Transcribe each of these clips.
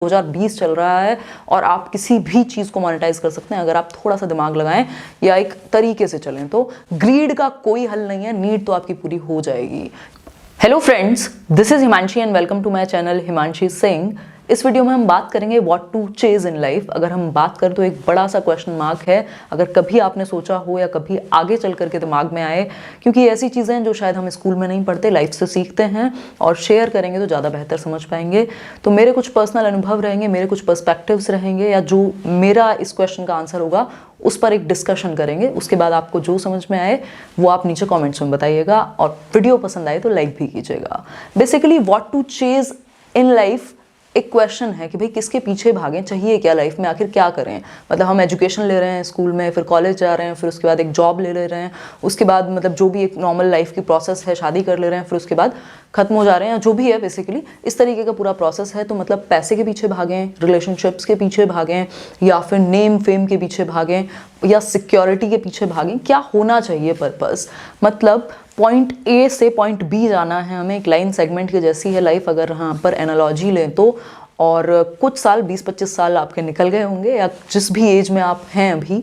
2020 चल रहा है और आप किसी भी चीज़ को मोनेटाइज कर सकते हैं अगर आप थोड़ा सा दिमाग लगाएं या एक तरीके से चलें। तो ग्रीड का कोई हल नहीं है, नीड तो आपकी पूरी हो जाएगी। Hello friends, this is Himanshi and welcome to my channel Himanshi Singh. इस वीडियो में हम बात करेंगे what to chase in life. अगर हम बात करें तो एक बड़ा सा क्वेश्चन मार्क है, अगर कभी आपने सोचा हो या कभी आगे चल करके दिमाग में आए, क्योंकि ऐसी चीज़ें हैं जो शायद हम स्कूल में नहीं पढ़ते, लाइफ से सीखते हैं और शेयर करेंगे तो ज़्यादा बेहतर समझ पाएंगे। तो मेरे कुछ पर्सनल अनुभव रहेंगे, मेरे कुछ पर्सपेक्टिव्स रहेंगे, या जो मेरा इस क्वेश्चन का आंसर होगा उस पर एक डिस्कशन करेंगे। उसके बाद आपको जो समझ में आए वो आप नीचे कमेंट्स में बताइएगा और वीडियो पसंद आए तो लाइक भी कीजिएगा। Basically what to chase in life एक क्वेश्चन है कि भाई किसके पीछे भागें, चाहिए क्या लाइफ में, आखिर क्या करें। मतलब हम एजुकेशन ले रहे हैं स्कूल में, फिर कॉलेज जा रहे हैं, फिर उसके बाद एक जॉब ले रहे हैं, उसके बाद मतलब जो भी एक नॉर्मल लाइफ की प्रोसेस है, शादी कर ले रहे हैं, फिर उसके बाद खत्म हो जा रहे हैं, जो भी है बेसिकली इस तरीके का पूरा प्रोसेस है। तो मतलब पैसे के पीछे भागें, रिलेशनशिप्स के पीछे भागें, या फिर नेम फेम के पीछे भागें, या सिक्योरिटी के पीछे भागें, क्या होना चाहिए पर्पस। मतलब पॉइंट ए से पॉइंट बी जाना है हमें, एक लाइन सेगमेंट की जैसी है लाइफ अगर यहाँ पर एनालॉजी लें तो। और कुछ साल 20-25 साल आपके निकल गए होंगे या जिस भी एज में आप हैं अभी।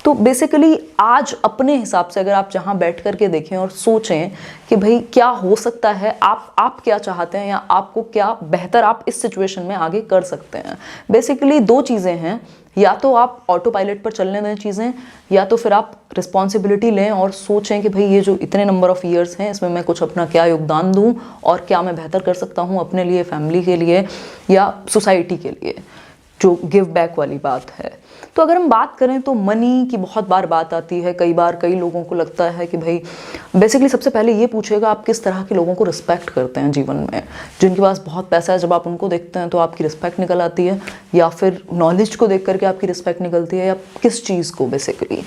तो बेसिकली आज अपने हिसाब से अगर आप जहाँ बैठ करके देखें और सोचें कि भाई क्या हो सकता है, आप क्या चाहते हैं या आपको क्या बेहतर आप इस सिचुएशन में आगे कर सकते हैं। बेसिकली दो चीज़ें हैं, या तो आप ऑटो पायलट पर चलने दें चीज़ें, या तो फिर आप रिस्पॉन्सिबिलिटी लें और सोचें कि भाई ये जो इतने नंबर ऑफ़ ईयर्स हैं इसमें मैं कुछ अपना क्या योगदान दूं और क्या मैं बेहतर कर सकता हूं अपने लिए, फैमिली के लिए या सोसाइटी के लिए, जो गिव बैक वाली बात है। तो अगर हम बात करें तो मनी की बहुत बार बात आती है। कई बार कई लोगों को लगता है कि भाई बेसिकली सबसे पहले ये पूछेगा आप किस तरह के लोगों को रिस्पेक्ट करते हैं जीवन में। जिनके पास बहुत पैसा है, जब आप उनको देखते हैं तो आपकी रिस्पेक्ट निकल आती है, या फिर नॉलेज को देख करके आपकी रिस्पेक्ट निकलती है, या किस चीज़ को बेसिकली।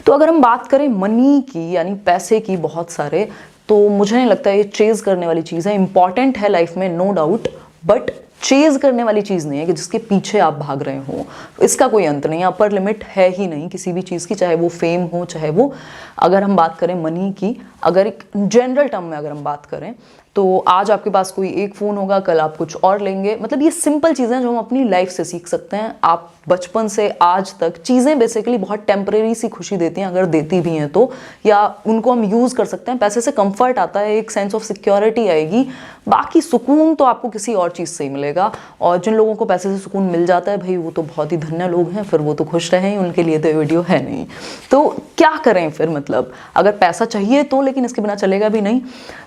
तो अगर हम बात करें मनी की यानी पैसे की बहुत सारे, तो मुझे नहीं लगता ये चेज करने वाली चीज़ है। इंपॉर्टेंट है लाइफ में, नो डाउट, बट चेज करने वाली चीज़ नहीं है कि जिसके पीछे आप भाग रहे हो। इसका कोई अंत नहीं, अपर लिमिट है ही नहीं किसी भी चीज़ की, चाहे वो फेम हो, चाहे वो, अगर हम बात करें मनी की, अगर एक जनरल टर्म में अगर हम बात करें तो आज आपके पास कोई एक फ़ोन होगा, कल आप कुछ और लेंगे। मतलब ये सिंपल चीज़ें जो हम अपनी लाइफ से सीख सकते हैं। आप बचपन से आज तक चीज़ें बेसिकली बहुत टेम्परेरी सी खुशी देती हैं, अगर देती भी हैं तो, या उनको हम यूज़ कर सकते हैं। पैसे से कंफर्ट आता है, एक सेंस ऑफ सिक्योरिटी आएगी, बाकी सुकून तो आपको किसी और चीज़ से ही मिलेगा। और जिन लोगों को पैसे से सुकून मिल जाता है भाई वो तो बहुत ही धन्य लोग हैं, फिर वो तो खुश रहें, उनके लिए तो ये वीडियो है नहीं। तो क्या करें फिर, मतलब अगर पैसा चाहिए तो, लेकिन इसके बिना चलेगा भी नहीं।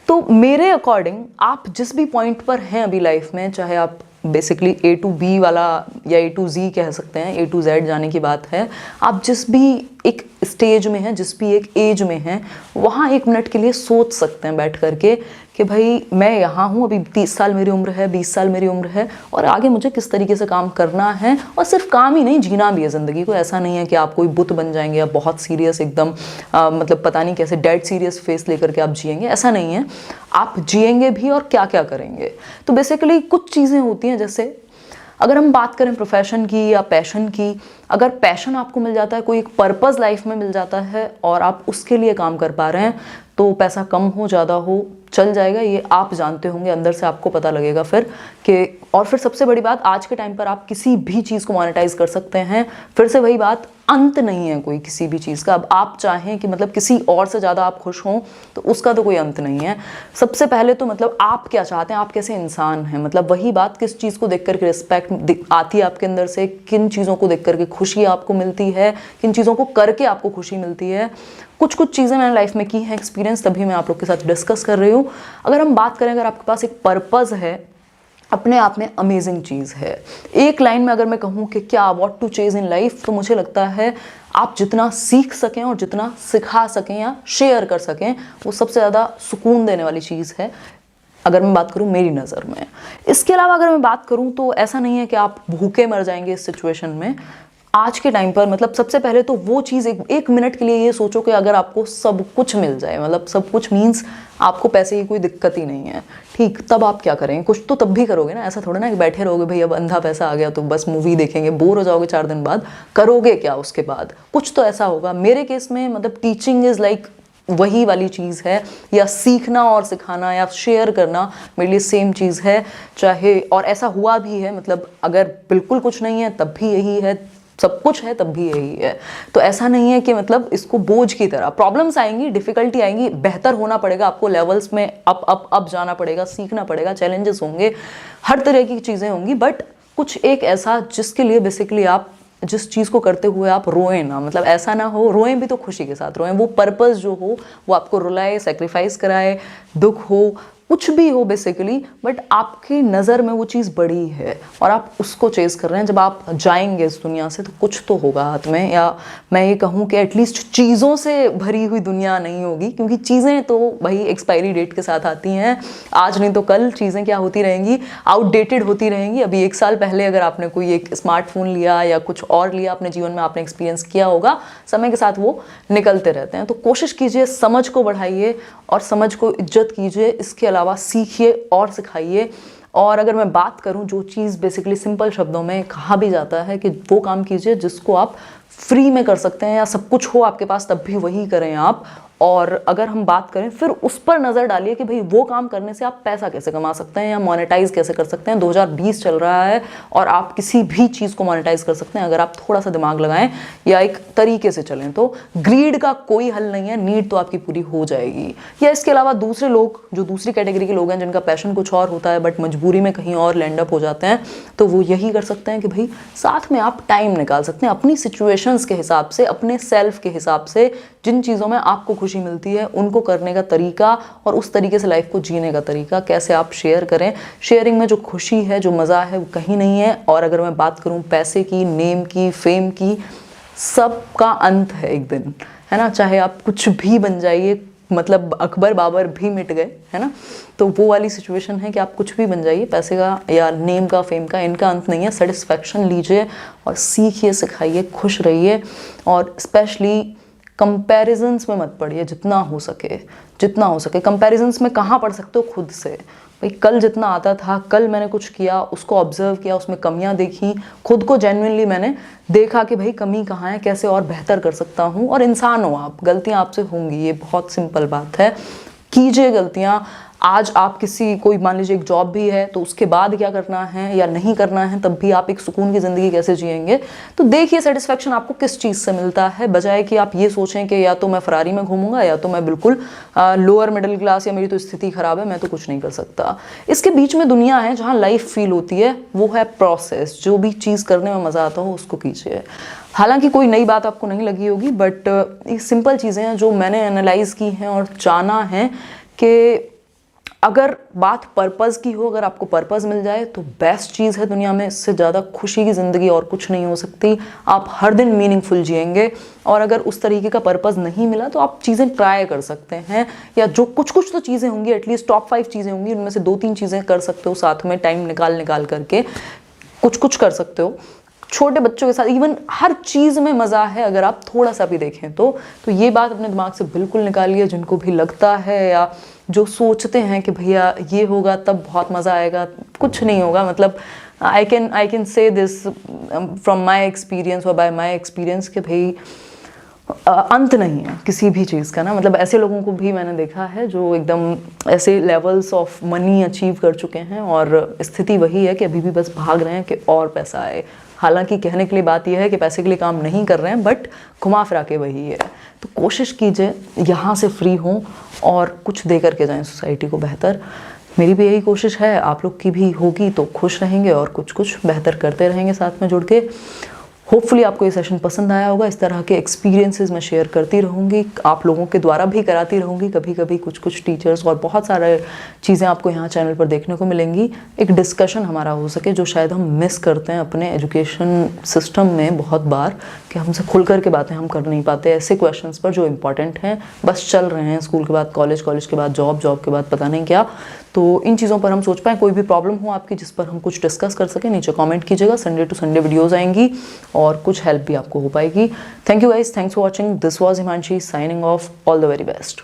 तो मेरे अकॉर्डिंग आप जिस भी पॉइंट पर हैं अभी लाइफ में, चाहे आप बेसिकली A to B वाला या A to Z कह सकते हैं, A to Z जाने की बात है, आप जिस भी एक स्टेज में हैं, जिस भी एक एज में हैं, वहाँ एक मिनट के लिए सोच सकते हैं बैठ करके कि भाई मैं यहाँ हूँ, अभी 30 साल मेरी उम्र है, 20 साल मेरी उम्र है, और आगे मुझे किस तरीके से काम करना है। और सिर्फ काम ही नहीं, जीना भी है ज़िंदगी को। ऐसा नहीं है कि आप कोई बुत बन जाएंगे या बहुत सीरियस एकदम मतलब पता नहीं कैसे डेड सीरियस फेस लेकर के आप जिएंगे, ऐसा नहीं है। आप जिएंगे भी और क्या क्या करेंगे। तो बेसिकली कुछ चीज़ें होती हैं, जैसे अगर हम बात करें प्रोफेशन की या पैशन की, अगर पैशन आपको मिल जाता है, कोई एक पर्पस लाइफ में मिल जाता है और आप उसके लिए काम कर पा रहे हैं, तो पैसा कम हो ज़्यादा हो चल जाएगा, ये आप जानते होंगे, अंदर से आपको पता लगेगा फिर कि। और फिर सबसे बड़ी बात, आज के टाइम पर आप किसी भी चीज़ को मोनेटाइज कर सकते हैं। फिर से वही बात, अंत नहीं है कोई किसी भी चीज़ का। अब आप चाहें कि मतलब किसी और से ज़्यादा आप खुश हों तो उसका तो कोई अंत नहीं है। सबसे पहले तो मतलब आप क्या चाहते हैं, आप कैसे इंसान हैं। मतलब वही बात, किस चीज़ को देख करके रिस्पेक्ट आती है आपके अंदर से, किन चीज़ों को देख करके खुशी आपको मिलती है, किन चीज़ों को करके आपको खुशी मिलती है। कुछ चीज़ें मैंने लाइफ में की हैं एक्सपीरियंस, तभी मैं आप लोग के साथ डिस्कस कर रही हूँ। अगर हम बात करें, अगर आपके पास एक पर्पज़ है, अपने आप में अमेजिंग चीज़ है। एक लाइन में अगर मैं कहूँ कि क्या what to chase in life, तो मुझे लगता है आप जितना सीख सकें और जितना सिखा सकें या शेयर कर सकें, वो सबसे ज़्यादा सुकून देने वाली चीज़ है, अगर मैं बात करूं मेरी नज़र में। इसके अलावा अगर मैं बात करूं तो ऐसा नहीं है कि आप भूखे मर जाएंगे इस सिचुएशन में। आज के टाइम पर मतलब सबसे पहले तो वो चीज़, एक मिनट के लिए ये सोचो कि अगर आपको सब कुछ मिल जाए, मतलब सब कुछ मीन्स आपको पैसे की कोई दिक्कत ही नहीं है, ठीक, तब आप क्या करेंगे। कुछ तो तब भी करोगे ना, ऐसा थोड़ा ना कि बैठे रहोगे भाई अब अंधा पैसा आ गया तो बस मूवी देखेंगे, बोर हो जाओगे 4 दिन बाद, करोगे क्या उसके बाद। कुछ तो ऐसा होगा। मेरे केस में मतलब टीचिंग इज़ लाइक वही वाली चीज़ है, या सीखना और सिखाना या शेयर करना मेरे लिए सेम चीज़ है। चाहे, और ऐसा हुआ भी है, मतलब अगर बिल्कुल कुछ नहीं है तब भी यही है, सब कुछ है तब भी यही है। तो ऐसा नहीं है कि मतलब इसको बोझ की तरह, प्रॉब्लम्स आएंगी, डिफिकल्टी आएंगी, बेहतर होना पड़ेगा आपको, लेवल्स में अप जाना पड़ेगा, सीखना पड़ेगा, चैलेंजेस होंगे, हर तरह की चीज़ें होंगी, बट कुछ एक ऐसा जिसके लिए बेसिकली आप जिस चीज़ को करते हुए आप रोएं ना, मतलब ऐसा ना हो, रोएं भी तो खुशी के साथ रोएं, वो पर्पस जो हो वो आपको रुलाए, सेक्रीफाइस कराए, दुख हो, कुछ भी हो बेसिकली, बट आपकी नज़र में वो चीज़ बड़ी है और आप उसको चेस कर रहे हैं। जब आप जाएंगे इस दुनिया से तो कुछ तो होगा हाथ में, या मैं ये कहूँ कि एटलीस्ट चीज़ों से भरी हुई दुनिया नहीं होगी, क्योंकि चीज़ें तो भाई एक्सपायरी डेट के साथ आती हैं, आज नहीं तो कल चीज़ें क्या होती रहेंगी, आउटडेटेड होती रहेंगी। अभी 1 साल पहले अगर आपने कोई एक स्मार्टफोन लिया या कुछ और लिया अपने जीवन में, आपने एक्सपीरियंस किया होगा, समय के साथ वो निकलते रहते हैं। तो कोशिश कीजिए, समझ को बढ़ाइए और समझ को इज्जत कीजिए, इसके अलावा सीखिए और सिखाइए। और अगर मैं बात करूं, जो चीज़ बेसिकली सिंपल शब्दों में कहा भी जाता है कि वो काम कीजिए जिसको आप फ्री में कर सकते हैं, या सब कुछ हो आपके पास तब भी वही करें आप। और अगर हम बात करें, फिर उस पर नज़र डालिए कि भाई वो काम करने से आप पैसा कैसे कमा सकते हैं या मोनेटाइज कैसे कर सकते हैं। 2020 चल रहा है और आप किसी भी चीज़ को मोनेटाइज कर सकते हैं अगर आप थोड़ा सा दिमाग लगाएं या एक तरीके से चलें। तो ग्रीड का कोई हल नहीं है, नीड तो आपकी पूरी हो जाएगी। या इसके अलावा दूसरे लोग, जो दूसरी कैटेगरी के लोग हैं जिनका पैशन कुछ और होता है बट मजबूरी में कहीं और लैंड अप हो जाते हैं, तो वो यही कर सकते हैं कि भाई साथ में आप टाइम निकाल सकते हैं अपनी सिचुएशंस के हिसाब से, अपने सेल्फ के हिसाब से, जिन चीज़ों में आपको खुशी मिलती है उनको करने का तरीका और उस तरीके से लाइफ को जीने का तरीका कैसे आप शेयर करें। शेयरिंग में जो खुशी है, जो मज़ा है, वो कहीं नहीं है। और अगर मैं बात करूं पैसे की, नेम की, फेम की, सब का अंत है एक दिन, है ना। चाहे आप कुछ भी बन जाइए, मतलब अकबर बाबर भी मिट गए, है ना। तो वो वाली सिचुएशन है कि आप कुछ भी बन जाइए, पैसे का या नेम का, फेम का, इनका अंत नहीं है। सेटिस्फैक्शन लीजिए और सीखिए, सिखाइए, खुश रहिए। और स्पेशली कंपैरिजंस में मत पड़िए, जितना हो सके, जितना हो सके। कंपैरिजंस में कहाँ पढ़ सकते हो? खुद से। भाई कल जितना आता था, कल मैंने कुछ किया, उसको ऑब्जर्व किया, उसमें कमियां देखी, खुद को जेन्युइनली मैंने देखा कि भाई कमी कहाँ है, कैसे और बेहतर कर सकता हूँ। और इंसान हो आप, गलतियाँ आपसे होंगी, ये बहुत सिंपल बात है। कीजिए गलतियाँ। आज आप कोई मान लीजिए एक जॉब भी है तो उसके बाद क्या करना है या नहीं करना है, तब भी आप एक सुकून की ज़िंदगी कैसे जिएंगे। तो देखिए सेटिस्फेक्शन आपको किस चीज़ से मिलता है, बजाय कि आप ये सोचें कि या तो मैं फरारी में घूमूंगा या तो मैं बिल्कुल लोअर मिडिल क्लास, या मेरी तो स्थिति ख़राब है, मैं तो कुछ नहीं कर सकता। इसके बीच में दुनिया है जहाँ लाइफ फील होती है, वो है प्रोसेस। जो भी चीज़ करने में मज़ा आता हो उसको कीजिए। हालांकि कोई नई बात आपको नहीं लगी होगी, बट ये सिंपल चीज़ें हैं जो मैंने एनालाइज़ की हैं और जाना है कि अगर बात पर्पज़ की हो, अगर आपको पर्पज़ मिल जाए तो बेस्ट चीज़ है दुनिया में। इससे ज़्यादा खुशी की ज़िंदगी और कुछ नहीं हो सकती। आप हर दिन मीनिंगफुल जिएंगे। और अगर उस तरीके का पर्पज़ नहीं मिला तो आप चीज़ें ट्राई कर सकते हैं, या जो कुछ तो चीज़ें होंगी, एटलीस्ट टॉप 5 चीज़ें होंगी, उनमें से 2-3 चीज़ें कर सकते हो साथ में, टाइम निकाल करके कुछ कर सकते हो। छोटे बच्चों के साथ इवन हर चीज़ में मज़ा है अगर आप थोड़ा सा भी देखें तो ये बात अपने दिमाग से बिल्कुल निकालिए। जिनको भी लगता है या जो सोचते हैं कि भैया ये होगा तब बहुत मज़ा आएगा, कुछ नहीं होगा। मतलब I can say this from my experience और बाय माई एक्सपीरियंस कि भाई अंत नहीं है किसी भी चीज़ का ना। मतलब ऐसे लोगों को भी मैंने देखा है जो एकदम ऐसे लेवल्स ऑफ मनी अचीव कर चुके हैं और स्थिति वही है कि अभी भी बस भाग रहे हैं कि और पैसा आए। हालांकि कहने के लिए बात यह है कि पैसे के लिए काम नहीं कर रहे हैं, बट घुमा फिरा के वही है। तो कोशिश कीजिए यहाँ से फ्री हों और कुछ दे करके जाएं सोसाइटी को बेहतर। मेरी भी यही कोशिश है, आप लोग की भी होगी तो खुश रहेंगे और कुछ बेहतर करते रहेंगे साथ में जुड़ के। होपफुली आपको ये सेशन पसंद आया होगा। इस तरह के एक्सपीरियंसेस मैं शेयर करती रहूँगी, आप लोगों के द्वारा भी कराती रहूँगी। कभी कभी कुछ टीचर्स और बहुत सारे चीज़ें आपको यहाँ चैनल पर देखने को मिलेंगी। एक डिस्कशन हमारा हो सके जो शायद हम मिस करते हैं अपने एजुकेशन सिस्टम में बहुत बार, कि हमसे खुल कर के बातें हम कर नहीं पाते ऐसे क्वेश्चंस पर जो इंपॉर्टेंट हैं। बस चल रहे हैं, स्कूल के बाद कॉलेज, कॉलेज के बाद जॉब, जॉब के बाद पता नहीं क्या। तो इन चीज़ों पर हम सोच पाएँ। कोई भी प्रॉब्लम हो आपकी जिस पर हम कुछ डिस्कस कर सकें, नीचे कमेंट कीजिएगा। संडे टू संडे वीडियोस आएंगी और कुछ हेल्प भी आपको हो पाएगी। Thank you guys, thanks for watching. This was Himanshi signing off. All the very best.